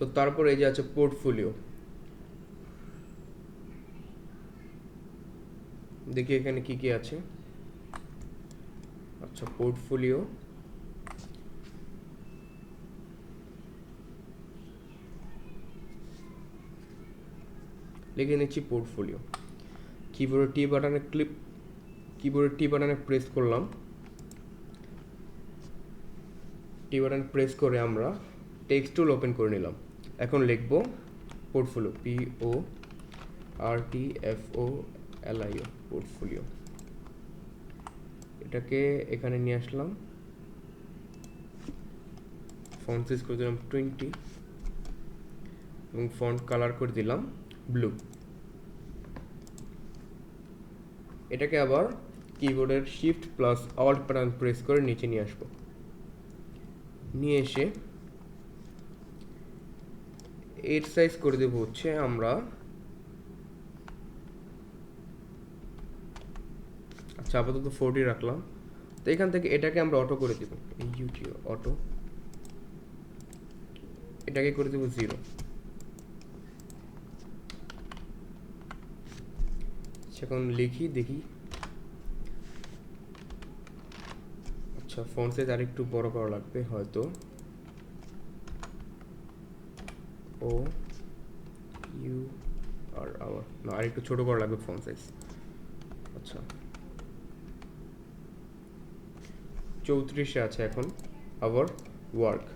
তো তারপর এই যে আছে পোর্টফোলিও, দেখি এখানে কি কি আছে। আচ্ছা, পোর্টফোলিও, লিখে নিচ্ছি পোর্টফোলিও। কিবোর্ডের টি বাটনে প্রেস করলাম। টি বাটন প্রেস করে আমরা টেক্সট টুল ওপেন করে নিলাম। এখন লিখব পোর্টফোলিও, PORTFOLIO, পোর্টফোলিও। এটাকে এখানে নিয়ে আসলাম, ফন্ট সাইজ করে দিলাম 20 এবং ফন্ট কালার করে দিলাম ব্লু। এটাকে আবার কিবোর্ডের shift plus alt button press করে নিচে নিয়ে আসবো। নিয়ে এসে এর সাইজ করে দেবো হচ্ছে আমরা, আচ্ছা আপাতত 40 রাখলাম। তো এখান থেকে এটাকে আমরা অটো করে দেবো, অটো, এটাকে করে দেবো 0। এখন লিখি দেখি। আচ্ছা, ফন্ট সাইজ আরেকটু বড় করা লাগবে হয়তো, না আরেকটু ছোট করা লাগবে ফন্ট সাইজ। আচ্ছা, 34 আছে এখন। আবার work,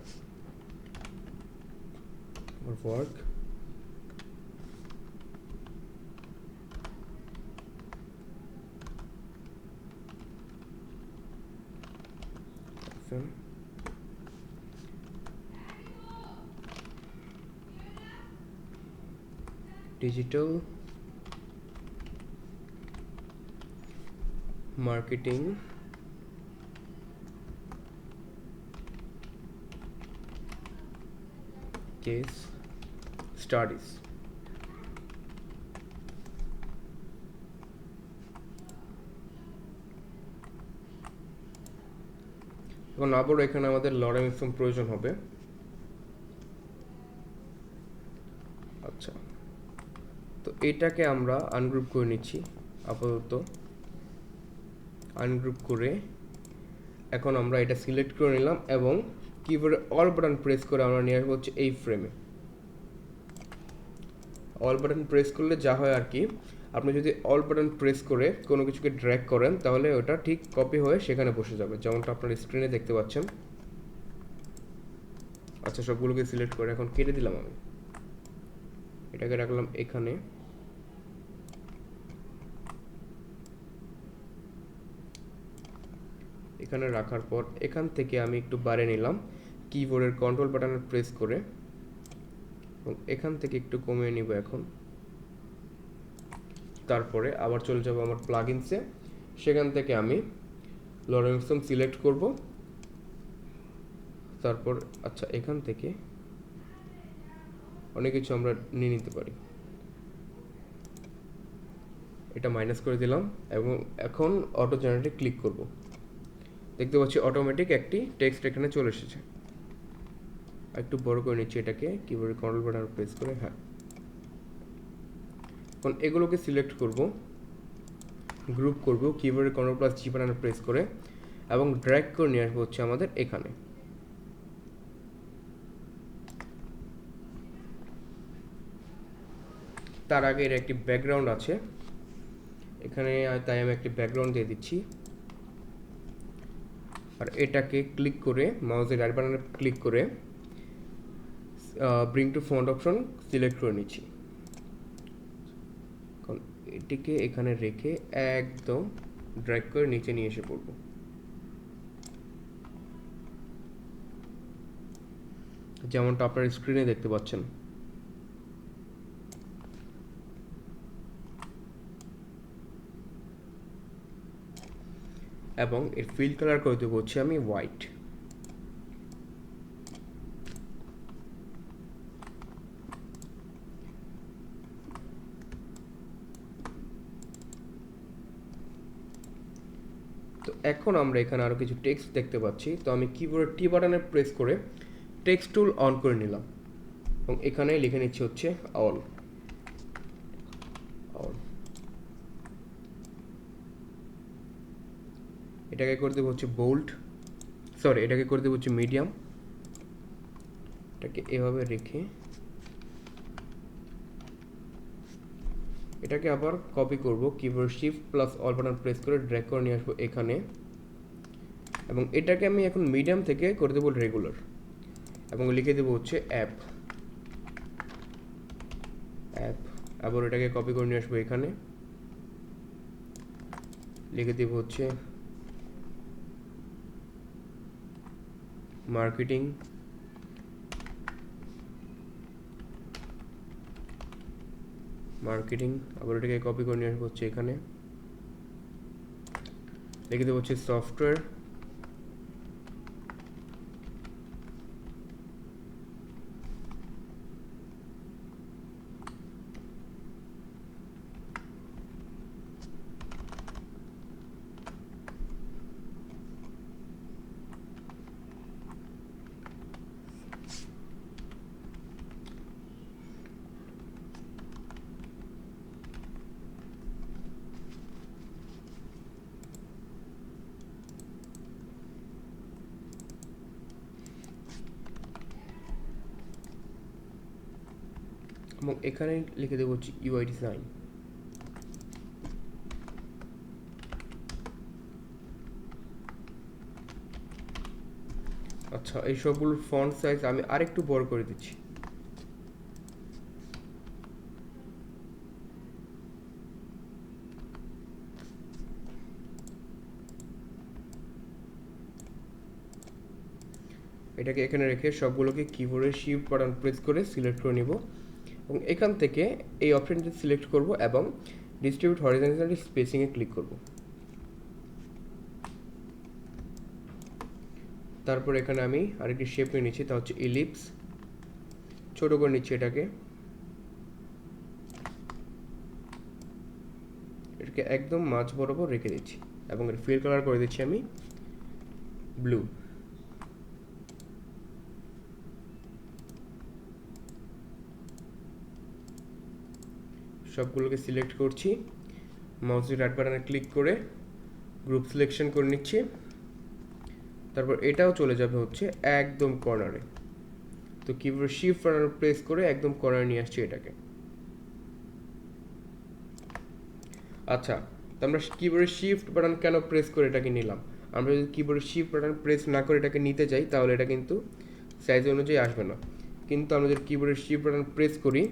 digital marketing case studies. এখন আবারও এখানে আমাদের লরেম স্টোন প্রয়োজন হবে। আচ্ছা, তো এটাকে আমরা আনগ্রুপ করে নিচ্ছি আপাতত। আনগ্রুপ করে এখন আমরা এটা সিলেক্ট করে নিলাম এবং কিবোর্ডে অল বাটন প্রেস করে আমরা নিয়ে আসবো হচ্ছে এই ফ্রেমে। অল বাটন প্রেস করলে যা হয় আর কি, আপনি যদি অল বাটন প্রেস করে কোনো কিছুকে ড্র্যাগ করেন তাহলে ওটা ঠিক কপি হয়ে সেখানে বসে যাবে, যেমনটা আপনার স্ক্রিনে দেখতে পাচ্ছেন। আচ্ছা, সবগুলোকে সিলেক্ট করে এখন কেটে দিলাম আমি। এটাকে রাখলাম এখানে। এখানে রাখার পর এখান থেকে আমি একটু বাড়িয়ে নিলাম কিবোর্ডের কন্ট্রোল বাটনে প্রেস করে, এবং এখান থেকে একটু কমিয়ে নিব এখন। তারপরে আবার চলে যাব আমার প্লাগইনসে, সেখান থেকে আমি লরেম স্টোন সিলেক্ট করব। তারপর আচ্ছা, এখান থেকে অনেক কিছু আমরা নিয়ে নিতে পারি। এটা মাইনাস করে দিলাম এবং এখন অটো জেনারেটে ক্লিক করব। দেখতে পাচ্ছি অটোমেটিক একটি টেক্সট এখানে চলে এসেছে। একটু বড় করে নিচ্ছি এটাকে কিবোর্ডের কন্ট্রোল বাটন প্রেস করে। হ্যাঁ, এখন এগুলোকে সিলেক্ট করব, গ্রুপ করব কিবোর্ডের কন্ট্রোল প্লাস জি বাটন প্রেস করে এবং ড্র্যাগ করে নিয়ে আসবো হচ্ছে আমাদের এখানে। তার আগে এর একটি ব্যাকগ্রাউন্ড আছে এখানে, তাই আমি একটি ব্যাকগ্রাউন্ড দিয়ে দিচ্ছি। আর এটাকে ক্লিক করে মাউসের রাইট বাটনে ক্লিক করে bring to font option select করে নিচ্ছি। এখন এটিকে এখানে রেখে একদম ড্র্যাগ করে নিচে নিয়ে এসে পড়ব। যেমনটা আপনার স্ক্রিনে দেখতে পাচ্ছেন। এবং এর ফিল কালার করে দেবো হচ্ছে আমি হোয়াইট। তো এখন আমরা এখানে আরও কিছু টেক্সট দেখতে পাচ্ছি। তো আমি কিবোর্ডের টি বাটনে প্রেস করে টেক্সট টুল অন করে নিলাম। এবং এখানে লিখে নিচ্ছি হচ্ছে অল অল। এটাকে করে দেবো হচ্ছে বোল্ড, সরি এটাকে করে দেবো হচ্ছে মিডিয়াম। এটাকে এভাবে রেখে এটাকে আবার কপি করব, keyboard shift plus all button press করে ড্র্যাগ করে নিয়ে আসবো এখানে, এবং এটাকে আমি এখন মিডিয়াম থেকে করে দেবো রেগুলার, এবং লিখে দেবো হচ্ছে অ্যাপ অ্যাপ। আবার এটাকে কপি করে নিয়ে আসবো এখানে, লিখে দেবো হচ্ছে মার্কেটিং, মার্কেটিং। আবার এটাকে কপি করে নিয়ে আসবো হচ্ছে এখানে, লিখে দেবো হচ্ছে সফটওয়্যার, এবং এখানে লিখে দেবো হচ্ছে ইউআই ডিজাইন। আচ্ছা, এই সবগুলোর ফন্ট সাইজ আমি আরেকটু বড় করে দিচ্ছি। এটাকে এখানে রেখে সবগুলোকে কিবোর্ডের শিফট বাটন প্রেস করে সিলেক্ট করে নিব, এবং এখান থেকে এই অপশনটি সিলেক্ট করব এবং ডিস্ট্রিবিউট হরিজন্টালি স্পেসিংয়ে ক্লিক করব। তারপর এখানে আমি আরেকটি শেপ নিয়ে নিচ্ছি, তা হচ্ছে ইলিপস। ছোট করে নিচ্ছি এটাকে একদম মাঝ বরাবর রেখে দিচ্ছি, এবং এর ফিল কালার করে দিচ্ছি আমি ব্লু। সবগুলোকে সিলেক্ট করছি, মাউসের রাইট বাটনে ক্লিক করে গ্রুপ সিলেকশন করে নিচ্ছি। তারপর এটাও চলে যাবে হচ্ছে একদম কর্নারে, তো কিবোর্ড শিফট বাটন প্রেস করে একদম কর্নারে নিয়ে আসছি এটাকে। আচ্ছা, তো আমরা কিবোর্ডের শিফট বাটন কেন প্রেস করে এটাকে নিলাম? আমরা যদি কিবোর্ডের শিফট বাটন প্রেস না করে এটাকে নিতে যাই তাহলে এটা কিন্তু সাইজ অনুযায়ী আসবে না, কিন্তু আমরা যদি কিবোর্ডের শিফট বাটন প্রেস করি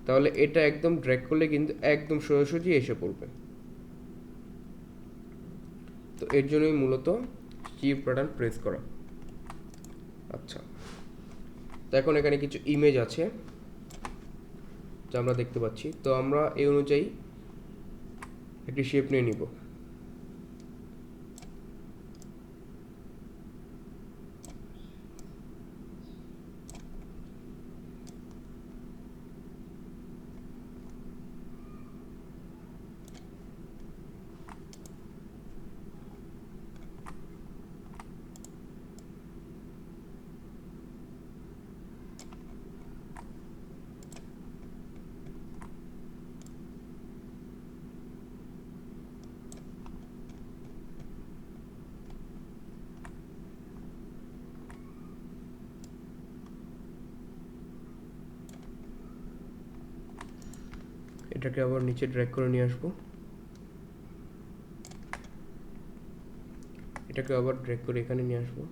তাহলে এটা একদম ড্র্যাগ করলে কিন্তু একদম সোজাসুজি এসে পড়বে। তো এর জন্যই মূলত শিফট বাটন প্রেস করা। আচ্ছা, তো এখন এখানে কিছু ইমেজ আছে যা আমরা দেখতে পাচ্ছি, তো আমরা এই অনুযায়ী একটি শেপ নিয়ে নিব। এটাকে আবার নিচে ড্র্যাগ করে নিয়ে আসবো, এটাকে আবার ড্র্যাগ করে এখানে নিয়ে আসবো।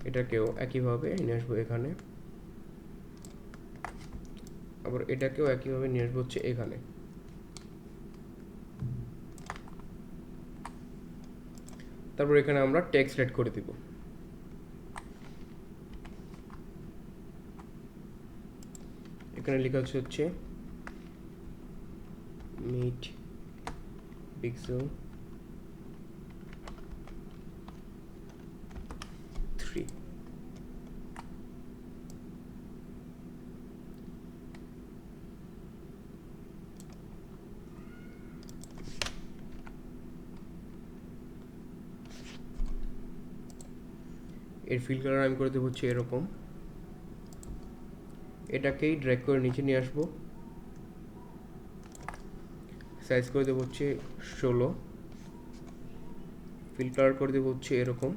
এটাকেও একইভাবে নিয়ে আসবো এখানে, আবার এটাকেও একইভাবে নিয়ে আসবো হচ্ছে এখানে। তারপর এখানে আমরা টেক্সট এড করে দিব। এখানে লেখা হচ্ছে মিট পিক্সেল 3। এর ফিল কালার আমি করে দেবো হচ্ছে এরকম। এটাকেই ড্র্যাগ করে নিচে নিয়ে আসবো, সাইজ করে দেবো হচ্ছে 16, ফিল কালার করে দেবো হচ্ছে এরকম,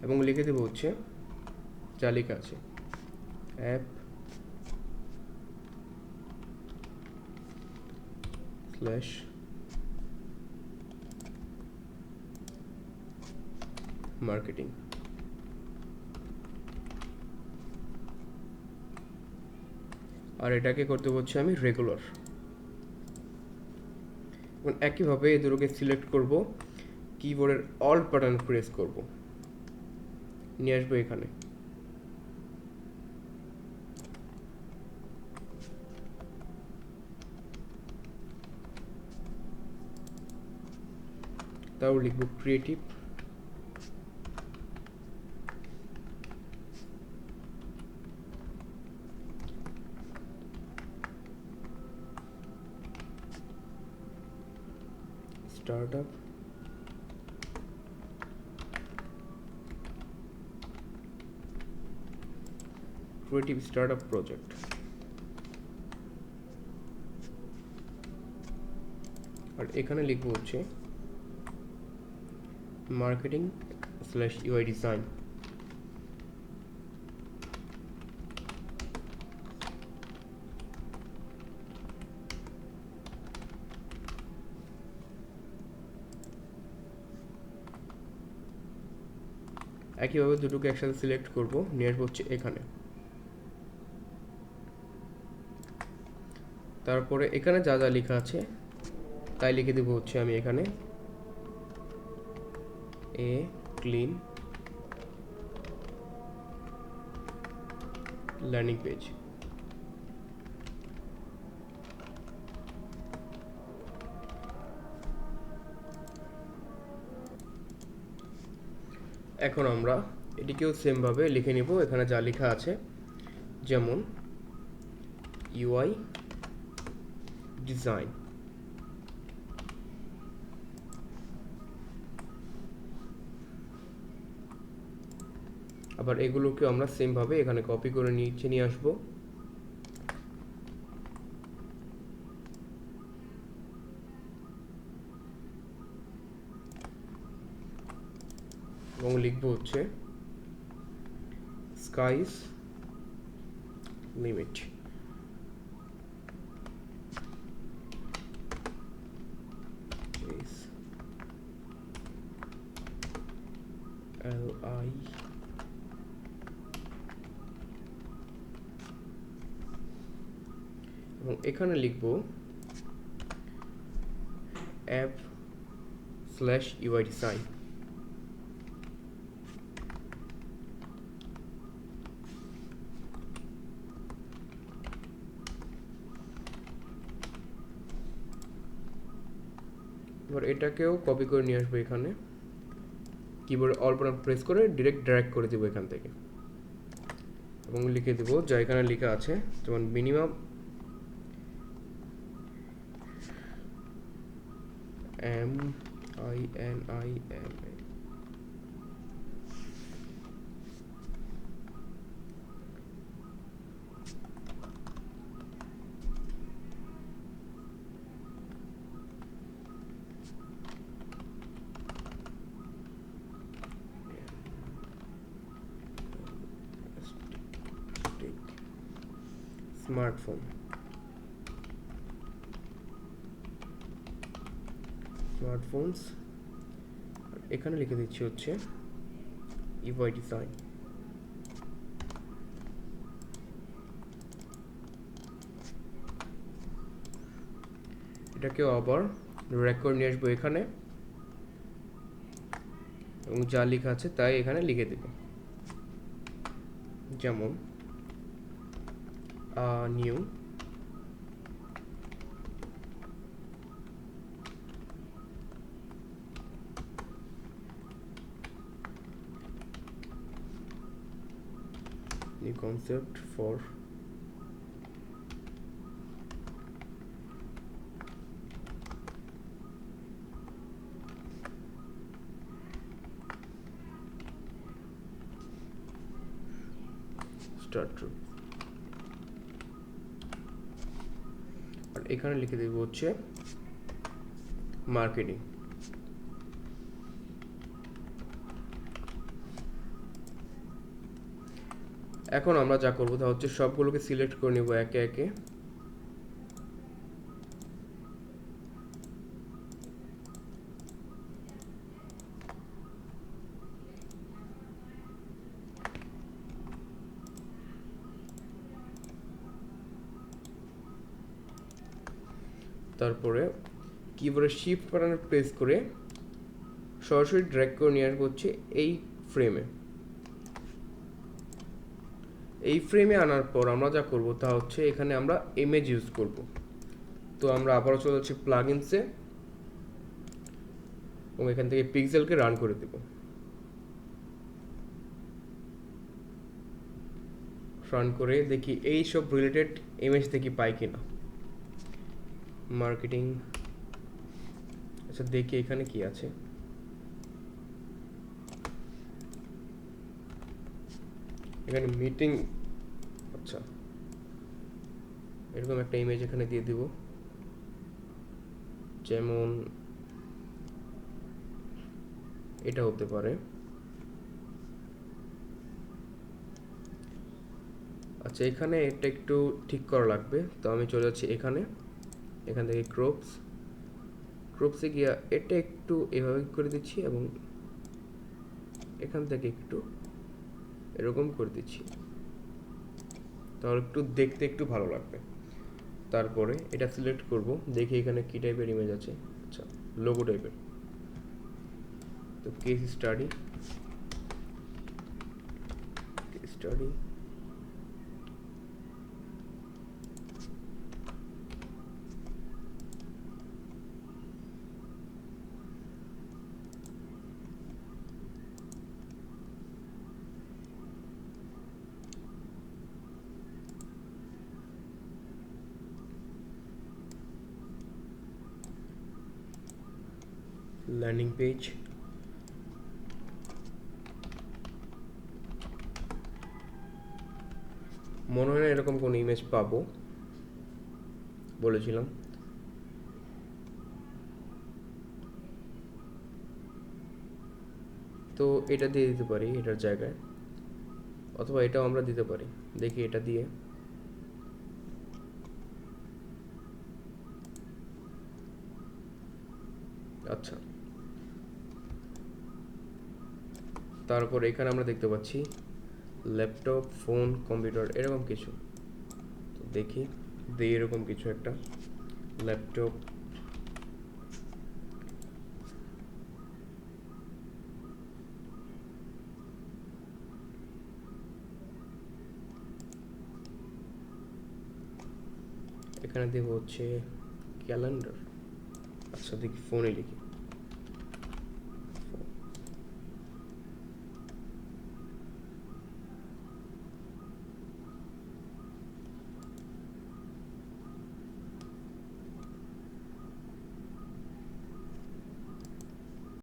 এবং লিখে দেবো হচ্ছে যা লেখা আছে অ্যাপ স্ল্যাশ মার্কেটিং। আর এটাকে করতে হচ্ছে আমি রেগুলার। এবং একইভাবে এই দুটোকে সিলেক্ট করব, কিবোর্ডের অল্ট বাটন প্রেস করব, নিয়ে আসবো এখানে। তাও লিখব creative, startup, creative startup project. আর এখানে লিখবো হচ্ছে মার্কেটিং স্ল্যাশ ইউআই ডিজাইন। একইভাবে দুটোকে একসাথে সিলেক্ট করব, নিয়ে আসবো হচ্ছে এখানে। তারপরে এখানে যা যা লেখা আছে তাই লিখে দেবো হচ্ছে আমি এখানে এ ক্লিন ল্যান্ডিং পেজ। এখন আমরা এটিকেও সেমভাবে লিখে নিব, এখানে যা লেখা আছে, যেমন ইউআই ডিজাইন। আবার এগুলোকে আমরা সেমভাবে এখানে কপি করে নিচে নিয়ে আসবো, এবং লিখবো হচ্ছে স্কাইস লিমিট। LI এবং এখানে লিখবো অ্যাপ স্ল্যাশ ইউআই ডিজাইন। এবার এটাকেও কপি করে নিয়ে আসবো এখানে, কিবোর্ডে অল বাটন প্রেস করে ডিরেক্ট ড্র্যাগ করে দেবো এখান থেকে, এবং লিখে দেবো যা এখানে লেখা আছে, যেমন মিনিমাম MINIMA স্মার্টফোন। স্মার্টফোনস এখানে লিখে দিচ্ছি হচ্ছে ইউআই ডিজাইন। এটাকেও আবার রেকর্ড নিয়ে আসবো এখানে, এবং যা লেখা আছে তাই এখানে লিখে দেব, যেমন new concept for structure, আর এখানে লিখে দেব হচ্ছে মার্কেটিং। এখন আমরা যা করবো তা হচ্ছে সবগুলোকে সিলেক্ট করে নেব একে একে। তারপরে কিবোর্ডে শিফট বাটনে প্রেস করে সরাসরি ড্র্যাগ করে নিয়ে আসবো হচ্ছে এই ফ্রেমে। এই ফ্রেমে আনার পর আমরা যা করব তা হচ্ছে এখানে আমরা ইমেজ ইউজ করব। তো আমরা আবারও চলে যাচ্ছি প্লাগইনসে এবং এখান থেকে পিক্সেলকে রান করে দেব। রান করে দেখি এই সব রিলেটেড ইমেজ দেখি পাই কিনা। মার্কেটিং, আচ্ছা দেখি এখানে কি আছে। এখানে মিটিং, আচ্ছা এরকম একটা ইমেজ এখানে দিয়ে দিব, যেমন এটা হতে পারে। আচ্ছা এখানে এটা একটু ঠিক করা লাগবে, তো আমি চলে যাচ্ছি এখানে, এখান থেকে ক্রপসে গিয়া এটা একটু এভাবে করে দিচ্ছি এবং এখান থেকে একটু এরকম করে দিচ্ছি, তাহলে একটু দেখতে একটু ভালো লাগবে। তারপরে এটা সিলেক্ট করব, দেখি এখানে কি টাইপের ইমেজ আছে। আচ্ছা লোগো টাইপের, তো কেস স্টাডি ল্যান্ডিং পেজ। মনে হয় না এরকম কোনো ইমেজ পাবো, বলেছিলাম। তো এটা দিয়ে দিতে পারি এটার জায়গায়, অথবা এটাও আমরা দিতে পারি। দেখি এটা দিয়ে, আচ্ছা তারপর এখানে আমরা দেখতে পাচ্ছি ল্যাপটপ, ফোন, কম্পিউটার এরকম কিছু। তো দেখি দিই এরকম কিছু একটা ল্যাপটপ, এখানে দেবো হচ্ছে ক্যালেন্ডার। আচ্ছা দেখি ফোনে লিখি